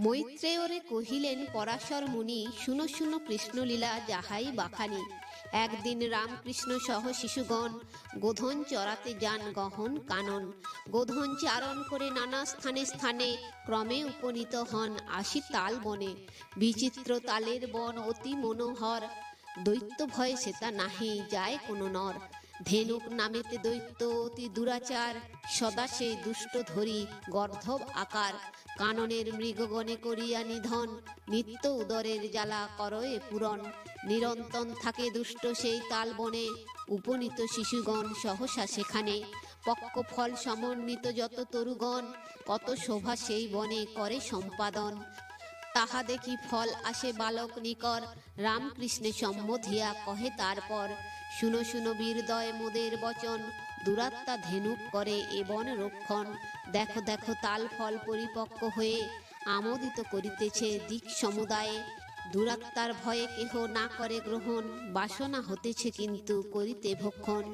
মৈত্রেয়রে কহিলেন পরাশর মুনি, শুনো শুনো কৃষ্ণলীলা যাহাই বাখানি। একদিন রামকৃষ্ণ সহ শিশুগণ গোধন চরাতে যান গহন কানন। গোধন চারণ করে নানা স্থানে স্থানে ক্রমে উপনীত হন আশি তাল বনে। বিচিত্র তালের বন অতি মনোহর, দৈত্য ভয়ে সেতা নাহি যায় কোনো নর। ধেনুক নামেতে দৈত্য অতি দুরাচার, সদা সেই দুষ্ট ধরি গর্ধব আকার। কাননের মৃগগণে করিয়া নিধন, নিত্য উদরের জ্বালা করয়ে পূরণ। নিরন্তন থাকে দুষ্ট সেই তাল বনে, উপনীত শিশুগণ সহসা সেখানে। পক্ক ফল সমন্বিত যত তরুগণ, কত শোভা সেই বনে করে সম্পাদন। তাহা দেখি ফল আসে বালক নিকর, রামকৃষ্ণে সম্বোধিয়া কহে তারপর। শুনো শুনো বীরদয় মোদের বচন, দুরাত্মা ধেনুক করে এ বন রক্ষণ। দেখো দেখো তাল ফল পরিপক্ক হয়ে, আমোদিত করিতেছে দিক সমুদায়ে। দুরাত্মার ভয়ে কেহ না করে গ্রহণ, বাসনা হতেছে কিন্তু করিতে ভক্ষণ।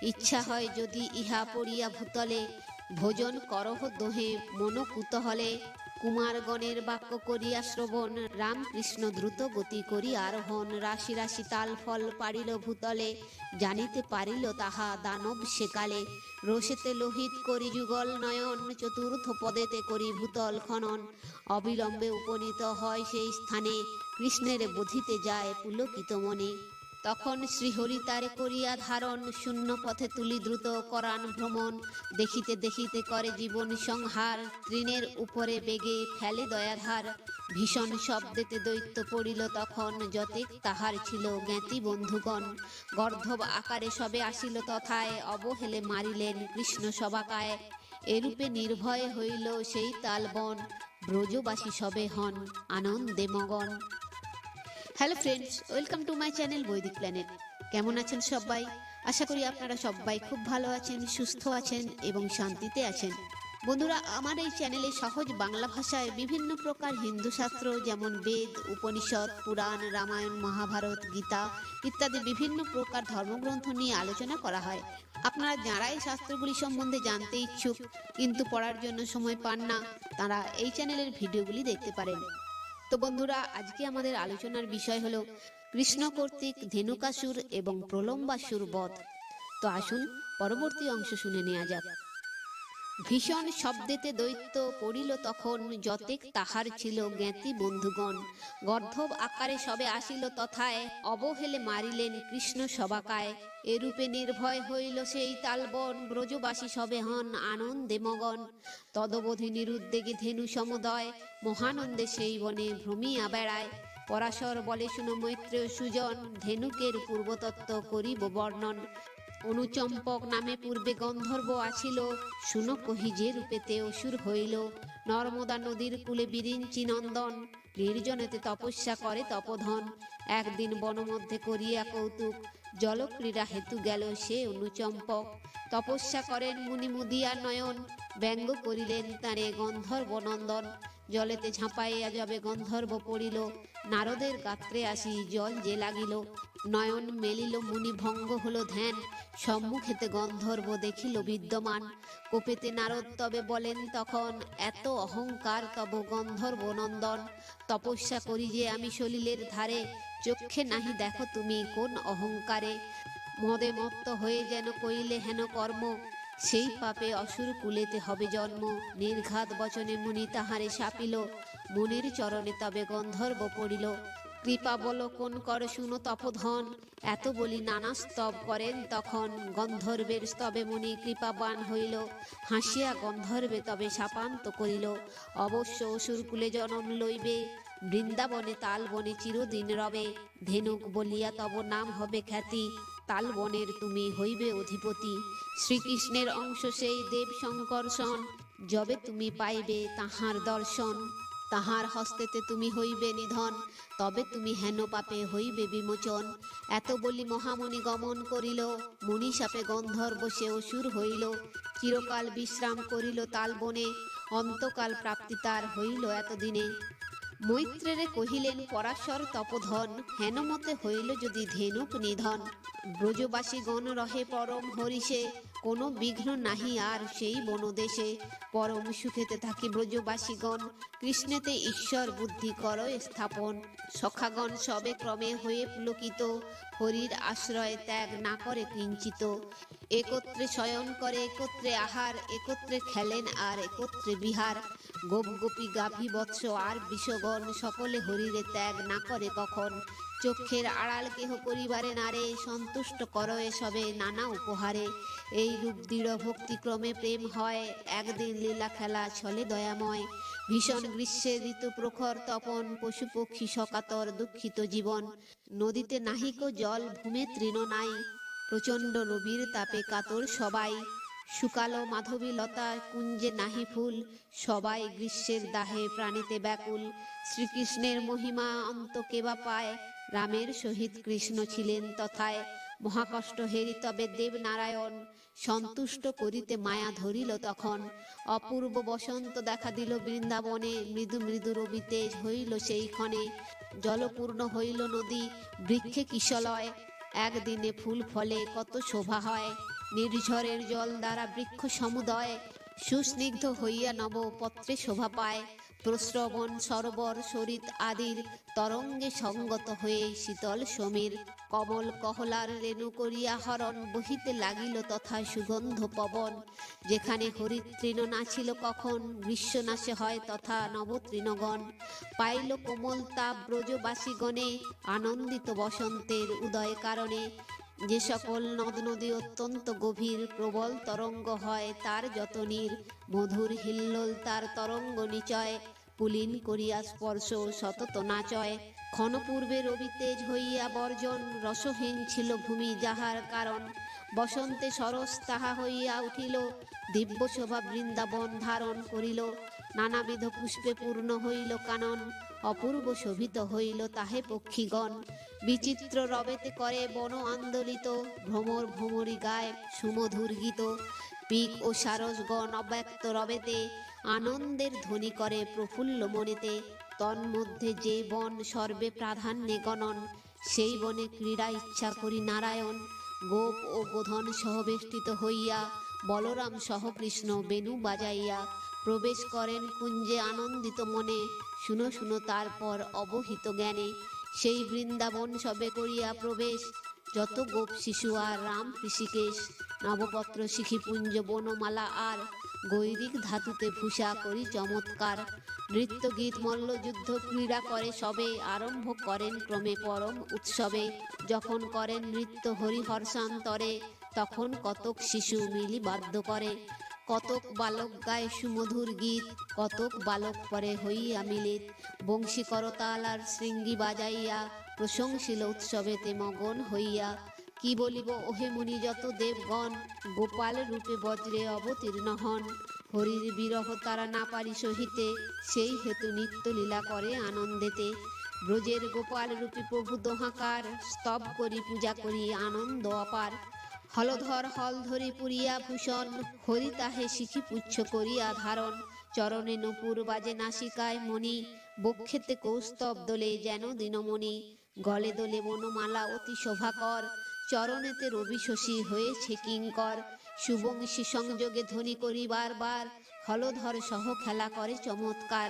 ইচ্ছা হয় যদি ইহা পড়িয়া ভূতলে, ভোজন করহ দোহে মন কুতহলে। কুমারগণের বাক্য করিয়া শ্রবণ, রামকৃষ্ণ দ্রুত গতি করি আরোহণ। রাশি রাশি তাল ফল পারিল ভূতলে, জানিতে পারিল তাহা দানব সেকালে। রোষেতে লোহিত করি যুগল নয়ন, চতুর্থ পদেতে করি ভূতল খনন। অবিলম্বে উপনীত হয় সেই স্থানে, কৃষ্ণের বোধিতে যায় পুলকিত মনে। তখন শ্রীহরি তারে করিয়া ধারণ, শূন্য পথে তুলি দ্রুত করান ভ্রমণ। দেখিতে দেখিতে করে জীবন সংহার, তৃণের উপরে বেগে ফেলে দয়াধার। ভীষণ শব্দেতে দৈত্য পড়িল তখন, যতেক তাহার ছিল জ্ঞাতি বন্ধুগণ। গর্ধব আকারে সবে আসিল তথায়, অবহেলে মারিলেন কৃষ্ণ সবাকায়। এরূপে নির্ভয় হইল সেই তালবন, ব্রজবাসী সবে হন আনন্দে মগন। Hello friends, welcome to my channel বৈদিক প্ল্যানেট। কেমন আছেন সবাই? আশা করি আপনারা সবাই খুব ভালো আছেন, সুস্থ আছেন এবং শান্তিতে আছেন। বন্ধুরা, আমার এই চ্যানেলে সহজ বাংলা ভাষায় বিভিন্ন প্রকার হিন্দু শাস্ত্র যেমন বেদ, উপনিষদ, পুরাণ, রামায়ণ, মহাভারত, গীতা ইত্যাদি বিভিন্ন প্রকার ধর্মগ্রন্থ নিয়ে আলোচনা করা হয়। আপনারা যারা এই শাস্ত্রগুলি সম্বন্ধে জানতে ইচ্ছুক কিন্তু পড়ার জন্য সময় পান না, তারা এই চ্যানেলের ভিডিওগুলি দেখতে পারেন। তো বন্ধুরা, আজকে আমাদের আলোচনার বিষয় হলো কৃষ্ণ কর্তৃক ধেনুকাসুর এবং প্রলম্বাসুর বধ। তো আসুন পরবর্তী অংশ শুনে নেওয়া যাক। ভীষণ শব্দেতে দৈত্য পড়িল তখন, যতেক তাহার ছিল জ্ঞাতি বন্ধুগণ। গর্ধব আকারে সবে আসিল তথায়, অবহেলে মারিলেন কৃষ্ণ সবাকায়। এরূপে নির্ভয় হইল সেই তালবন, ব্রজবাসী সবে হন আনন্দে মগন। তদবধি নিরুদ্বেগে ধেনু সমুদয়, মহানন্দে সেই বনে ভ্রমিয়া বেড়ায়। পরাশর বলে শুনো মৈত্রেয় সুজন, ধেনুকের পূর্বতত্ত্ব করিব বর্ণন। অনুচম্পক নামে পূর্বে গন্ধর্ব আছিল, শুনো কহি যে রূপেতে অসুর হইল। নর্মদা নদীর কূলে বিরিঞ্চি নন্দন, নির্জনেতে তপস্যা করে তপধন। একদিন বনমধ্যে করিয়া কৌতুক, জলক্রীড়া হেতু গেল সে অনুচম্পক। তপস্যা করেন মুনি মুদিয়া নয়ন, ব্যঙ্গ করিলেন তারে গন্ধর্ব নন্দন। জলেতে ঝাঁপাইয়া যাবে গন্ধর্ব পড়িল, নারদের গাত্রে আসি জল যে লাগিল। নয়ন মেলিল মুনি ভঙ্গ হলো ধ্যান, সম্মুখেতে গন্ধর্ব দেখিল বিদ্যমান। কোপেতে নারদ তবে বলেন তখন, এত অহংকার তব গন্ধর্ব নন্দন। তপস্যা করি যে আমি সলিলের ধারে, চক্ষে নাহি দেখো তুমি কোন অহংকারে। মদে মত্ত হয়ে যেন কইলে হেন কর্ম, সেই পাপে অসুর কুলেতে হবে জন্ম। নির্ঘাত বচনে মুনি তাহারে শাপিল, মুনির চরণে তবে গন্ধর্ব পড়িল। কৃপা বল কোন কর শুনো তপধন, এত বলি নানা স্তব করেন তখন। গন্ধর্বের স্তবে মুনি কৃপাবান হইল, হাসিয়া গন্ধর্বে তবে শাপান্ত করিল। অবশ্য অসুরকুলে জনম লইবে, বৃন্দাবনে তালবনে চিরদিন রবে। ধেনুক বলিয়া তব নাম হবে খ্যাতি, তালবনের তুমি হইবে অধিপতি। শ্রীকৃষ্ণের অংশ সেই দেব শঙ্কর্ষণ, যবে তুমি পাইবে তাহার দর্শন। তাহার হস্তেতে তুমি হইবে নিধন, তবে তুমি হেন পাপে হইবে বিমোচন। এত বলি মহামুনি গমন করিল, মুনি শাপে গন্ধর্ব সে অসুর হইল। চিরকাল বিশ্রাম করিল তালবনে, অন্তকাল প্রাপ্তি তার হইল এতদিনে। মৈত্রেরে কহিলেন পরাশর তপধন, হেনমতে হইল যদি ধেনুক নিধন। ব্রজবাসীগণ রহে পরম হরিষে, কোনো বিঘ্ন নাহি আর সেই বনদেশে। পরম সুখেতে থাকি ব্রজবাসীগণ, কৃষ্ণেতে ঈশ্বর বুদ্ধি কর স্থাপন। সখাগণ সবে ক্রমে হয়ে পুলকিত, হরির আশ্রয় ত্যাগ না করে কিঞ্চিত। একত্রে শয়ন করে একত্রে আহার, একত্রে খেলেন আর একত্রে বিহার। গোপ গোপী গাভী বৎস আর বৃষগণ, সকলে হরিরে ত্যাগ না করে কখন। চক্ষের আড়াল কেহ করিবারে নারে, সন্তুষ্ট করো সবে নানা উপহারে। এই রূপ দৃঢ় ভক্তিক্রমে প্রেম হয়, একদিন লীলা খেলা ছলে দয়াময়। ভীষণ গ্রীষ্মের ঋতু প্রখর তপন, পশু পক্ষী সকাতর দুঃখিত জীবন। নদীতে নাহিক জল, ভূমে তৃণ নাই, প্রচণ্ড রবির তাপে কাতর সবাই। শুকালো মাধবী লতা, কুঞ্জে নাহি ফুল, সবাই গ্রীষ্মের দাহে প্রাণীতে ব্যাকুল। শ্রীকৃষ্ণের মহিমা অন্ত কেবা পায়, রামের সহিত কৃষ্ণ ছিলেন তথায়। মহাকষ্ট হেরি তবে দেব নারায়ণ, সন্তুষ্ট করিতে মায়া ধরিল তখন। অপূর্ব বসন্ত দেখা দিল বৃন্দাবনে, মৃদু মৃদু রবিতে হইল সেই ক্ষণে। জলপূর্ণ হইল নদী, বৃক্ষে কিশলয়, একদিনে ফুল ফলে কত শোভা হয়। নির্ঝরের জল দ্বারা বৃক্ষ সমুদয়, সুস্নিগ্ধ হইয়া নব পত্রে শোভা পায়। প্রস্রবণ সরোবর সরিত আদির, তরঙ্গে সঙ্গত হয়ে শীতল সমীর। কমল কহলার রেণু করিয়া হরণ, বহিতে লাগিল তথা সুগন্ধ পবন। যেখানে হরির তৃণ নাছিল কখন, গ্রীষ্ম নাশে হয় তথা নব তৃণগণ। পাইল কোমল তাপ ব্রজবাসীগণে, আনন্দিত বসন্তের উদয় কারণে। যে সকল নদ নদী অত্যন্ত গভীর, প্রবল তরঙ্গ হয় তার যত নীর। মধুর হিল্লোল তার তরঙ্গ নিচয়, পুলিন করিয়া স্পর্শ সতত নাচয়। ক্ষণপূর্বে রবি তেজ হইয়া বর্জন, রসহীন ছিল ভূমি যাহার কারণ। বসন্তে সরস তাহা হইয়া উঠিল, দিব্য শোভা বৃন্দাবন ধারণ করিল। নানাবিধ পুষ্পে পূর্ণ হইল কানন, অপূর্ব শোভিত হইল তাহে পক্ষীগণ। বিচিত্র রবেতে করে বন আন্দোলিত, ভ্রমর ভ্রমরি গায় সুমধুর গীত। পিক ও সারসগণ অব্যক্ত রবেতে, আনন্দের ধ্বনি করে প্রফুল্ল মনেতে। তন্মধ্যে যে বন সর্বে প্রাধান্যে গণন, সেই বনে ক্রীড়া ইচ্ছা করি নারায়ণ। গোপ ও গোধন সহবেষ্টিত হইয়া, বলরাম সহ কৃষ্ণ বেণু বাজাইয়া। প্রবেশ করেন কুঞ্জে আনন্দিত মনে, শুনো শুনো তারপর অবহিত জ্ঞানে। সেই বৃন্দাবন সবে করিয়া প্রবেশ, যত গোপ শিশু আর রাম ঋষিকেশ। নবপত্র শিখি পুঞ্জ বনমালা আর, গৈরিক ধাতুতে ভূষা করি চমৎকার। নৃত্য গীত মল্লযুদ্ধ ক্রীড়া করে সবে, আরম্ভ করেন ক্রমে পরম উৎসবে। যখন করেন নৃত্য হরিহর্ষান্তরে, তখন কতক শিশু মিলি বাদ্য করে। কতক বালক গায় সুমধুর গীত, কতক বালক পরে হইয়া মিলিত। বংশী করতাল আর শৃঙ্গি বাজাইয়া, প্রশংসিল উৎসবেতে মগন হইয়া। কি বলিব ওহে মুনি যত দেবগণ, গোপাল রূপে বজ্রে অবতীর্ণ হন। হরির বিরহ তারা না পারি সহিতে, সেই হেতু নিত্য লীলা করে আনন্দেতে। ব্রজের গোপাল রূপী প্রভু দোহাকার, স্তব করি পূজা করি আনন্দ অপার। হলধর হল ধরি পুরিয়া ভূষণ, হরি তাহে শিখি পুচ্ছ করিয়া ধারণ। চরণে নূপুর বাজে নাসিকায় মণি, বক্ষেতে কৌস্তব দোলে যেন দিনমণি। গলে দোলে বনমালা অতি শোভাকর, চরণেতে রবি শশী হয়েছে কিঙ্কর। সুবংশী সংযোগে ধ্বনি করি বারবার, হলধর সহ খেলা করে চমৎকার।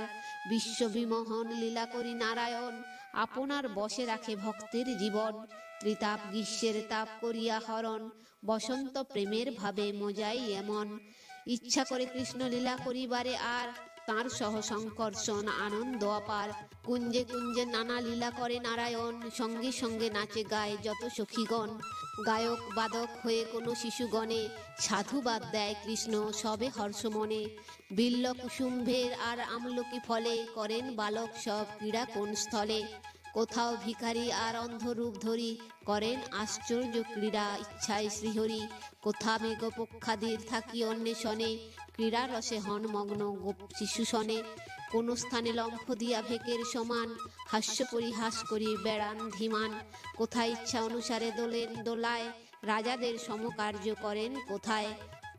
বিশ্ববিমোহন লীলা করি নারায়ণ, আপনার বশে রাখে ভক্তের জীবন। ত্রিতাপ গ্রীষ্মের তাপ করিয়া হরণ, বসন্ত প্রেমের ভাবে মজাই এমন। ইচ্ছা করে কৃষ্ণ লীলা করিবারে আর, তাঁর সহ সংকর্ষণ আনন্দ অপার। কুঞ্জে কুঞ্জে নানা লীলা করে নারায়ণ, সঙ্গে সঙ্গে নাচে গায় যত সখীগণ। গায়ক বাদক হয়ে কোনো শিশুগণে, সাধুবাদ দেয় কৃষ্ণ সবে হর্ষ মনে। বিল্ল কুসুম্ভের আর আমলকি ফলে, করেন বালক সব ক্রীড়া কোন স্থলে। কোথাও ভিখারি আর অন্ধরূপ ধরি, করেন আশ্চর্য ক্রীড়া ইচ্ছায় শ্রীহরি। কোথা মেঘ পক্ষাদির থাকি অন্বেষণে, ক্রীড়া রসে হন মগ্ন গোপ শিশু শনে। কোন স্থানে লম্ফ দিয়া ভেকের সমান, হাস্য পরিহাস করি বেড়ান ধীমান। কোথায় ইচ্ছা অনুসারে দোলেন দোলায়, রাজাদের সমকার্য করেন কোথায়।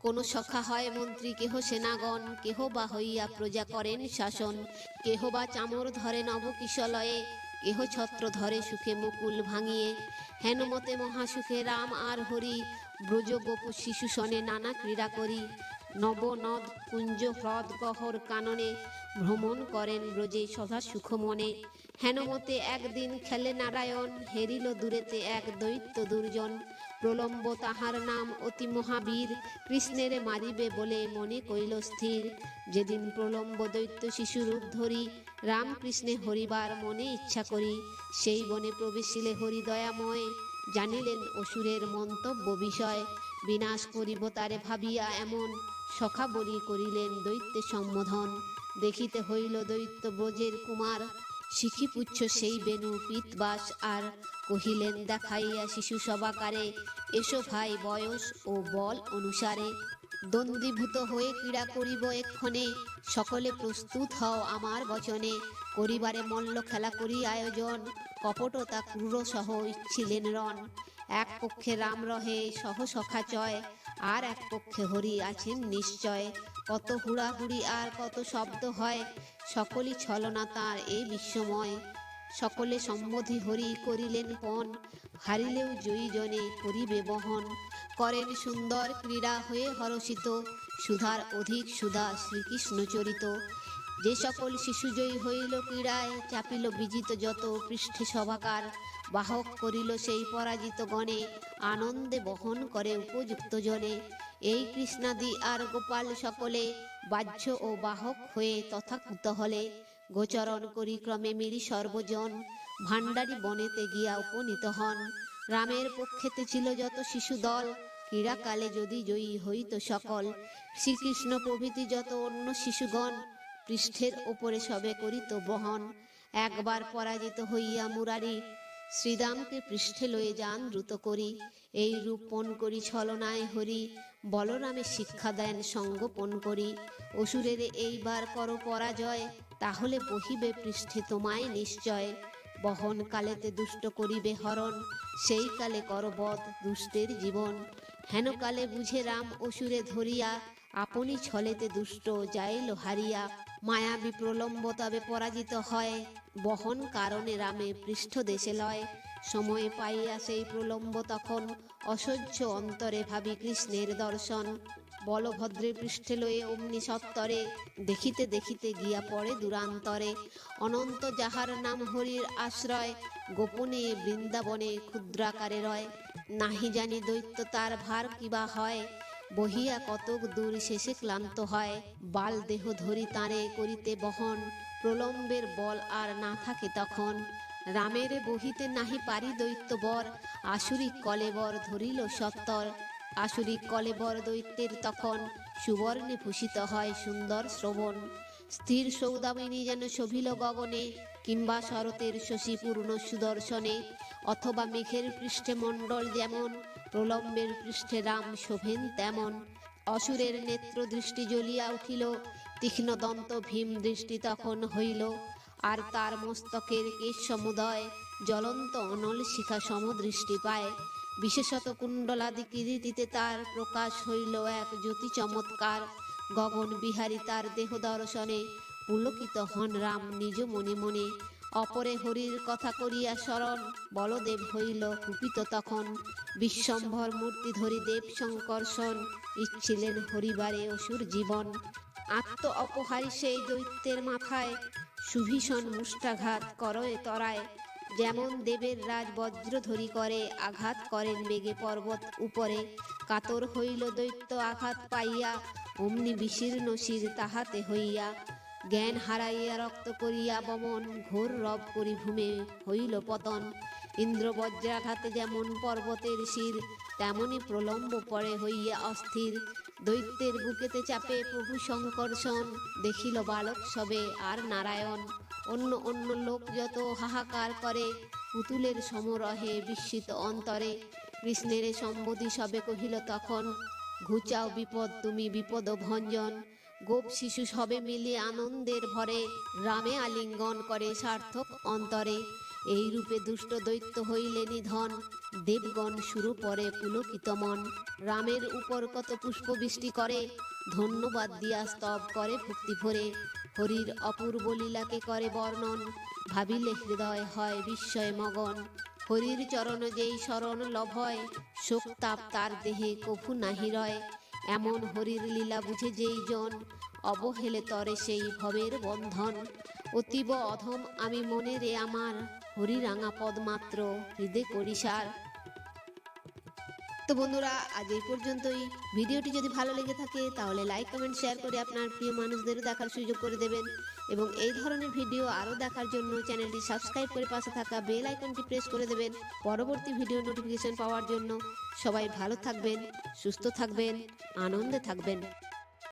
কোন সখা হয় মন্ত্রী, কেহ সেনাগণ, কেহ বা হইয়া প্রজা করেন শাসন, কেহ বা চামর ধরে নবকিশলয়ে, কেহ ছত্র ধরে সুখে মুকুল ভাঙিয়ে। হেনমতে মহাসুখে রাম আর হরি, ব্রজ গোপ শিশু সনে নানা ক্রীড়া করি। নব নদ কুঞ্জ হ্রদ গহর কাননে, ভ্রমণ করেন ব্রজে সদা সুখ মনে। হেনমতে একদিন খেলে নারায়ণ, হেরিল দূরেতে এক দৈত্য দুর্জন। প্রলম্ব তাহার নাম অতি মহাবীর, কৃষ্ণের মারিবে বলে মনে কইল স্থির। যেদিন প্রলম্ব দৈত্য শিশু রূপ ধরি, রামকৃষ্ণে হরিবার মনে ইচ্ছা করি। সেই বনে প্রবেশিলে হরি দয়াময়, জানিলেন অসুরের মন্তব্য বিষয়। বিনাশ করিব তারে ভাবিয়া এমন, সখা বলি করিলেন দৈত্যে সম্বোধন। দেখিতে হইল দৈত্য ব্রজের কুমার, শিখি পুচ্ছ সেই বেণু পিতবাস আর। কহিলেন দেখাইয়া শিশু সবাকারে, এসো ভাই বয়স ও বল অনুসারে। দ্বন্দ্বীভূত হয়ে ক্রীড়া করিব এক্ষণে, সকলে প্রস্তুত হও আমার বচনে। করিবারে মল্ল খেলা করি আয়োজন, কপটতা ক্রূর সহ ইচ্ছিলেন রণ। এক পক্ষে রাম রহে সহ সখা চয়, আর এক পক্ষে হরি আছেন নিশ্চয়। কত হুড়াহুড়ি আর কত শব্দ হয়, সকলই ছলনা তাঁর এই বিশ্বময়। সকলে সম্বোধি হরি করিলেন পণ, হারিলেও জয়ী জনে করিবে বহন। করেন সুন্দর ক্রীড়া হয়ে হরষিত, সুধার অধিক সুধা শ্রীকৃষ্ণ চরিত। যে সকল শিশু জয়ী হইল ক্রীড়ায়, চাপিল বিজিত যত পৃষ্ঠে সভাকার। বাহক করিল সেই পরাজিত গণে, আনন্দে বহন করে উপযুক্ত জনে। এই কৃষ্ণাদি আর গোপাল সকলে, বাহ্য ও বাহক হয়ে তথা কুতহলে। গোচরণ করি ক্রমে মিলি সর্বজন, ভাণ্ডারী বনেতে গিয়া উপনীত হন। রামের পক্ষেতে ছিল যত শিশু দল, ক্রীড়াকালে যদি জয়ী হইত সকল। শ্রীকৃষ্ণ প্রভৃতি যত অন্য শিশুগণ, পৃষ্ঠের ওপরে সবে করিত বহন। একবার পরাজিত হইয়া মুরারি, শ্রীরামকে পৃষ্ঠে লয়ে যান দ্রুত করি। এই রূপণ করি ছলনায় হরি, বলরামে শিক্ষা দেন সঙ্গোপন করি। অসুরের এইবার কর পরাজয়, তাহলে বহিবে পৃষ্ঠে তোমায় নিশ্চয়। বহন কালেতে দুষ্ট করিবে হরণ, সেই কালে কর বধ দুষ্টের জীবন। হেন কালে বুঝে রাম অসুরে ধরিয়া, আপনি ছলেতে দুষ্ট যাইল হারিয়া। মায়াবী প্রলম্ব তবে পরাজিত হয়, বহন কারণে রামে পৃষ্ঠ দেশে লয়। সময় পাইয়া সেই প্রলম্ব তখন, অসহ্য অন্তরে ভাবি কৃষ্ণের দর্শন। বলভদ্রের পৃষ্ঠে লয়ে অমনি সত্তরে, দেখিতে দেখিতে গিয়া পড়ে দূরান্তরে। অনন্ত যাহার নাম হরির আশ্রয়, গোপনে বৃন্দাবনে ক্ষুদ্রাকারে রয়। নাহি জানি দৈত্য তার ভার কিবা হয়, বহিয়া কতক দূর শেষে ক্লান্ত হয়। বাল দেহ ধরি তাঁরে করিতে বহন, প্রলম্বের বল আর না থাকে তখন। রামের বহিতে নাহি পারি দৈত্য বর, আসুরিক কলেবর ধরিল সত্তর। আসুরিক কলেবর দৈত্যের তখন, সুবর্ণে ভূষিত হয় সুন্দর শ্রবণ। স্থির সৌদামিনী যেন শোভিল গগনে, কিংবা শরতের শশী পূর্ণ সুদর্শনে। অথবা মেঘের পৃষ্ঠে মণ্ডল যেমন, প্রলম্বের পৃষ্ঠে রাম শোভেন তেমন। অসুরের নেত্র দৃষ্টি জ্বলিয়া উঠিল, তীক্ষ্ণ দন্ত ভীম দৃষ্টি তখন হইল। আর তার মস্তকের কেশ সমুদয়, জ্বলন্ত অনল শিখা সমদৃষ্টি পায়। বিশেষত কুণ্ডলাদি কিরীটিতে তার প্রকাশ হইল এক জ্যোতি চমৎকার। গগন বিহারী তার দেহ দর্শনে, পুলকিত হন রাম নিজ মনে মনে। অপরে হরির কথা করিয়া স্মরণ, বলদেব হইল কুপিত তখন। বিশ্বম্ভর মূর্তি ধরি দেব সংকর্ষণ, ইচ্ছিলেন হরিবারে অসুর জীবন। আত্ম অপহারী সেই দৈত্যের মাথায়, সুভীষণ মুষ্টাঘাত করয়ে তরায়। যেমন দেবের রাজ বজ্র ধরি করে, আঘাত করেন বেগে পর্বত উপরে। কাতর হইল দৈত্য আঘাত পাইয়া, অমনি বিশীর্ণ শির তাহাতে হইয়া। জ্ঞান হারাইয়া রক্ত করিয়া বমন, ঘোর রব করি ভূমে হইল পতন। ইন্দ্র বজ্রাঘাতে যেমন পর্বতের শির, তেমনি প্রলম্ব পরে হইয়া অস্থির। দৈত্যের বুকেতে চাপে প্রভু সংকর্ষণ, দেখিল বালক সবে আর নারায়ণ। অন্য অন্য লোক যত হাহাকার করে, পুতুলের সমরহে বিস্মিত অন্তরে। কৃষ্ণের সম্বোধি সবে কহিল তখন, ঘুচাও বিপদ তুমি বিপদ ভঞ্জন। গোপ শিশু সবে মিলে আনন্দের ভরে, রামে আলিঙ্গন করে সার্থক অন্তরে। এই রূপে দুষ্ট দৈত্য হইলে নিধন, দেবগণ শুরু পরে পুলকিত মন। রামের উপর কত পুষ্পবৃষ্টি করে, ধন্যবাদ দিয়া স্তব করে ভক্তি ভরে। হরির অপূর্ব লীলাকে করে বর্ণন, ভাবিলে হৃদয় হয় বিস্ময় মগন। হরির চরণ যেই শরণ লভয়, শোক তাপ তার দেহে কভু নাহি রয়। এমন হরির লীলা বুঝে যেই জন, অবহেলে তরে সেই ভবের বন্ধন। অতীব অধম আমি মনে রে আমার, হরিরাঙা পদ মাত্র হৃদয় করিসার। তো বন্ধুরা, আজ এই পর্যন্তই। ভিডিওটি যদি ভালো লেগে থাকে তাহলে লাইক কমেন্ট শেয়ার করে আপনার প্রিয় মানুষদেরও দেখার সুযোগ করে দেবেন, এবং এই ধরনের ভিডিও আরও দেখার জন্য চ্যানেলটি সাবস্ক্রাইব করে পাশে থাকা বেল আইকনটি প্রেস করে দেবেন পরবর্তী ভিডিও নোটিফিকেশন পাওয়ার জন্য। সবাই ভালো থাকবেন, সুস্থ থাকবেন, আনন্দে থাকবেন।